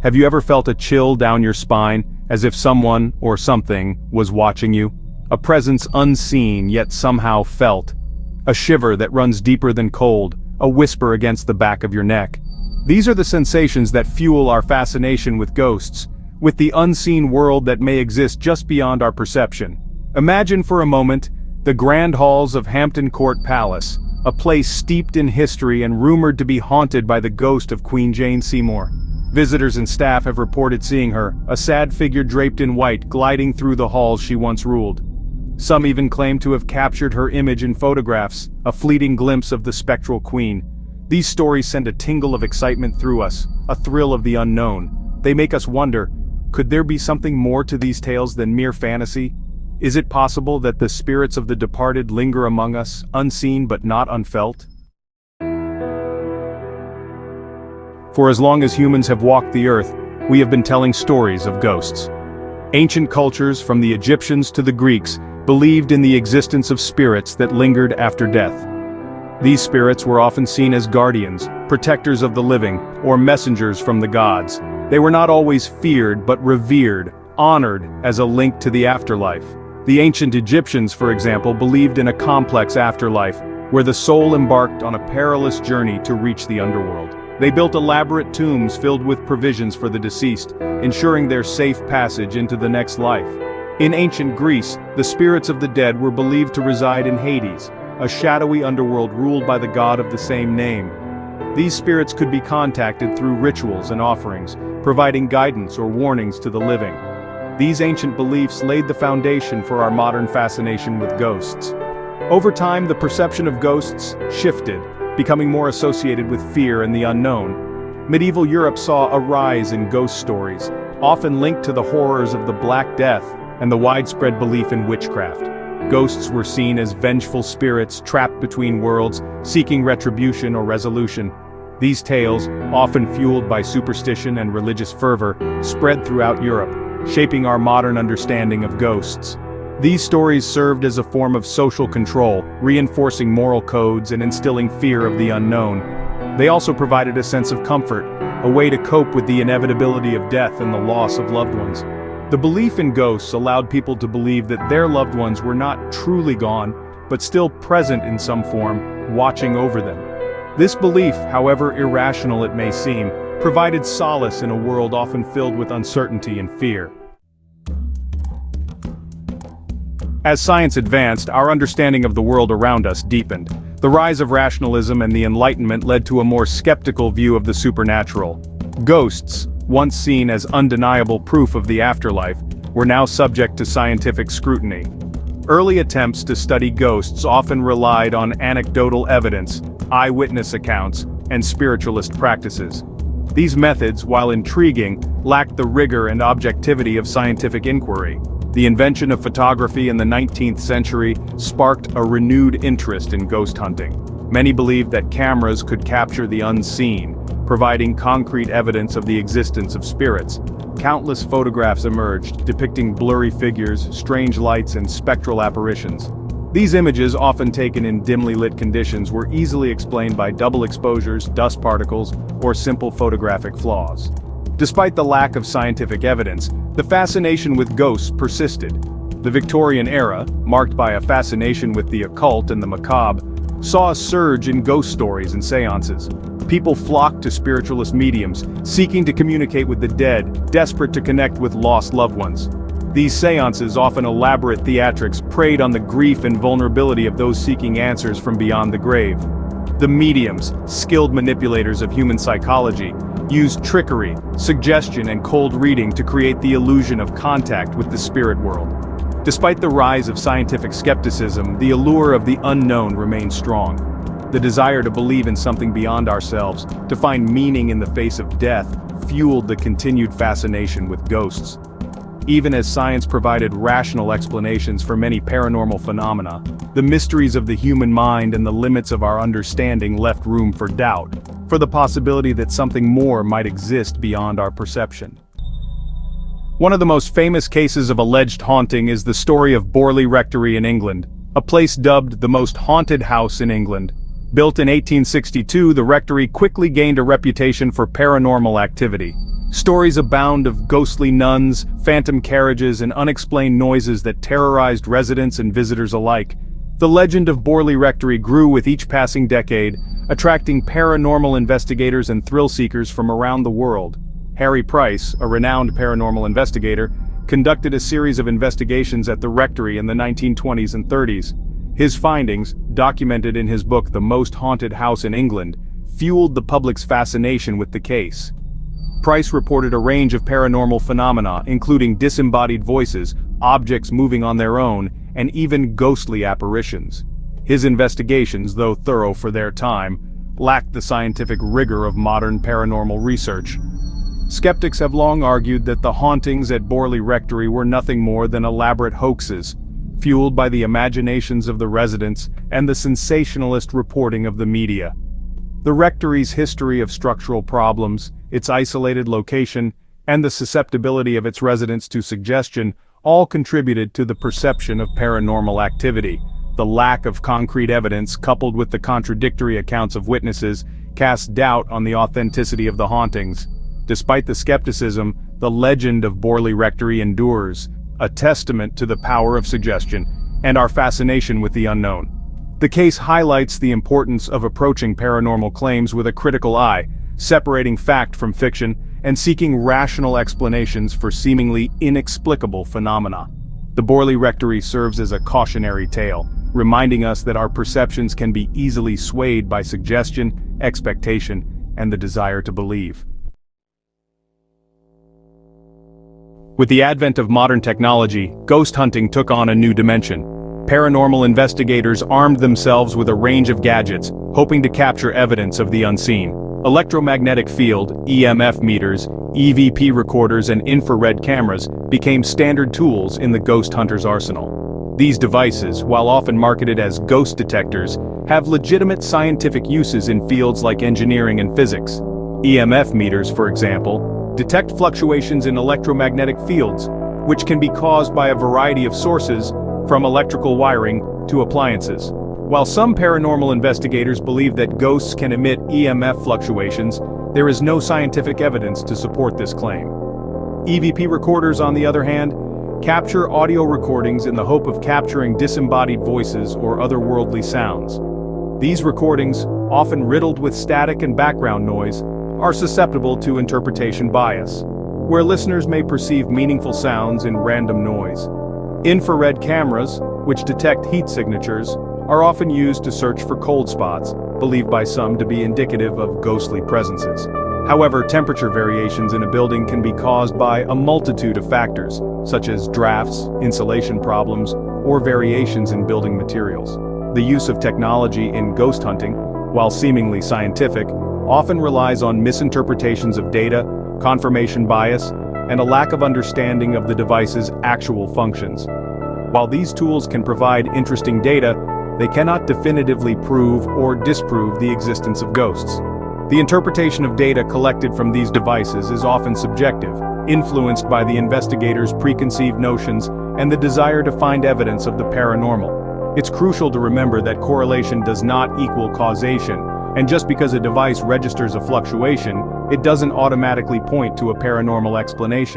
Have you ever felt a chill down your spine, as if someone, or something, was watching you? A presence unseen yet somehow felt. A shiver that runs deeper than cold, a whisper against the back of your neck. These are the sensations that fuel our fascination with ghosts, with the unseen world that may exist just beyond our perception. Imagine for a moment the grand halls of Hampton Court Palace, a place steeped in history and rumored to be haunted by the ghost of Queen Jane Seymour. Visitors and staff have reported seeing her, a sad figure draped in white, gliding through the halls she once ruled. Some even claim to have captured her image in photographs, a fleeting glimpse of the spectral queen. These stories send a tingle of excitement through us, a thrill of the unknown. They make us wonder, could there be something more to these tales than mere fantasy? Is it possible that the spirits of the departed linger among us, unseen but not unfelt? For as long as humans have walked the earth, we have been telling stories of ghosts. Ancient cultures, from the Egyptians to the Greeks, believed in the existence of spirits that lingered after death. These spirits were often seen as guardians, protectors of the living, or messengers from the gods. They were not always feared but revered, honored as a link to the afterlife. The ancient Egyptians, for example, believed in a complex afterlife, where the soul embarked on a perilous journey to reach the underworld. They built elaborate tombs filled with provisions for the deceased, ensuring their safe passage into the next life. In ancient Greece, the spirits of the dead were believed to reside in Hades, a shadowy underworld ruled by the god of the same name. These spirits could be contacted through rituals and offerings, providing guidance or warnings to the living. These ancient beliefs laid the foundation for our modern fascination with ghosts. Over time, the perception of ghosts shifted, becoming more associated with fear and the unknown. Medieval Europe saw a rise in ghost stories, often linked to the horrors of the Black Death and the widespread belief in witchcraft. Ghosts were seen as vengeful spirits trapped between worlds, seeking retribution or resolution. These tales, often fueled by superstition and religious fervor, spread throughout Europe, shaping our modern understanding of ghosts. These stories served as a form of social control, reinforcing moral codes and instilling fear of the unknown. They also provided a sense of comfort, a way to cope with the inevitability of death and the loss of loved ones. The belief in ghosts allowed people to believe that their loved ones were not truly gone, but still present in some form, watching over them. This belief, however irrational it may seem, provided solace in a world often filled with uncertainty and fear. As science advanced, our understanding of the world around us deepened. The rise of rationalism and the Enlightenment led to a more skeptical view of the supernatural. Ghosts, once seen as undeniable proof of the afterlife, were now subject to scientific scrutiny. Early attempts to study ghosts often relied on anecdotal evidence, eyewitness accounts, and spiritualist practices. These methods, while intriguing, lacked the rigor and objectivity of scientific inquiry. The invention of photography in the 19th century sparked a renewed interest in ghost hunting. Many believed that cameras could capture the unseen, providing concrete evidence of the existence of spirits. Countless photographs emerged, depicting blurry figures, strange lights, and spectral apparitions. These images, often taken in dimly lit conditions, were easily explained by double exposures, dust particles, or simple photographic flaws. Despite the lack of scientific evidence, the fascination with ghosts persisted. The Victorian era, marked by a fascination with the occult and the macabre, saw a surge in ghost stories and seances. People flocked to spiritualist mediums, seeking to communicate with the dead, desperate to connect with lost loved ones. These seances, often elaborate theatrics, preyed on the grief and vulnerability of those seeking answers from beyond the grave. The mediums, skilled manipulators of human psychology, used trickery, suggestion, and cold reading to create the illusion of contact with the spirit world. Despite the rise of scientific skepticism, the allure of the unknown remained strong. The desire to believe in something beyond ourselves, to find meaning in the face of death, fueled the continued fascination with ghosts. Even as science provided rational explanations for many paranormal phenomena, the mysteries of the human mind and the limits of our understanding left room for doubt, for the possibility that something more might exist beyond our perception. One of the most famous cases of alleged haunting is the story of Borley Rectory in England, a place dubbed the most haunted house in England. Built in 1862, the rectory quickly gained a reputation for paranormal activity. Stories abound of ghostly nuns, phantom carriages, and unexplained noises that terrorized residents and visitors alike. The legend of Borley Rectory grew with each passing decade, attracting paranormal investigators and thrill-seekers from around the world. Harry Price, a renowned paranormal investigator, conducted a series of investigations at the rectory in the 1920s and 30s. His findings, documented in his book The Most Haunted House in England, fueled the public's fascination with the case. Price reported a range of paranormal phenomena, including disembodied voices, objects moving on their own, and even ghostly apparitions. His investigations, though thorough for their time, lacked the scientific rigor of modern paranormal research. Skeptics have long argued that the hauntings at Borley Rectory were nothing more than elaborate hoaxes, fueled by the imaginations of the residents and the sensationalist reporting of the media. The rectory's history of structural problems, its isolated location, and the susceptibility of its residents to suggestion all contributed to the perception of paranormal activity. The lack of concrete evidence, coupled with the contradictory accounts of witnesses, cast doubt on the authenticity of the hauntings. Despite the skepticism, the legend of Borley Rectory endures, a testament to the power of suggestion and our fascination with the unknown. The case highlights the importance of approaching paranormal claims with a critical eye, separating fact from fiction, and seeking rational explanations for seemingly inexplicable phenomena. The Borley Rectory serves as a cautionary tale, reminding us that our perceptions can be easily swayed by suggestion, expectation, and the desire to believe. With the advent of modern technology, ghost hunting took on a new dimension. Paranormal investigators armed themselves with a range of gadgets, hoping to capture evidence of the unseen. Electromagnetic field, EMF meters, EVP recorders, and infrared cameras became standard tools in the ghost hunter's arsenal. These devices, while often marketed as ghost detectors, have legitimate scientific uses in fields like engineering and physics. EMF meters, for example, detect fluctuations in electromagnetic fields, which can be caused by a variety of sources, from electrical wiring to appliances. While some paranormal investigators believe that ghosts can emit EMF fluctuations, there is no scientific evidence to support this claim. EVP recorders, on the other hand, capture audio recordings in the hope of capturing disembodied voices or otherworldly sounds. These recordings, often riddled with static and background noise, are susceptible to interpretation bias, where listeners may perceive meaningful sounds in random noise. Infrared cameras, which detect heat signatures, are often used to search for cold spots, believed by some to be indicative of ghostly presences. However, temperature variations in a building can be caused by a multitude of factors, such as drafts, insulation problems, or variations in building materials. The use of technology in ghost hunting, while seemingly scientific, often relies on misinterpretations of data, confirmation bias, and a lack of understanding of the device's actual functions. While these tools can provide interesting data, they cannot definitively prove or disprove the existence of ghosts. The interpretation of data collected from these devices is often subjective, influenced by the investigator's preconceived notions and the desire to find evidence of the paranormal. It's crucial to remember that correlation does not equal causation, and just because a device registers a fluctuation, it doesn't automatically point to a paranormal explanation.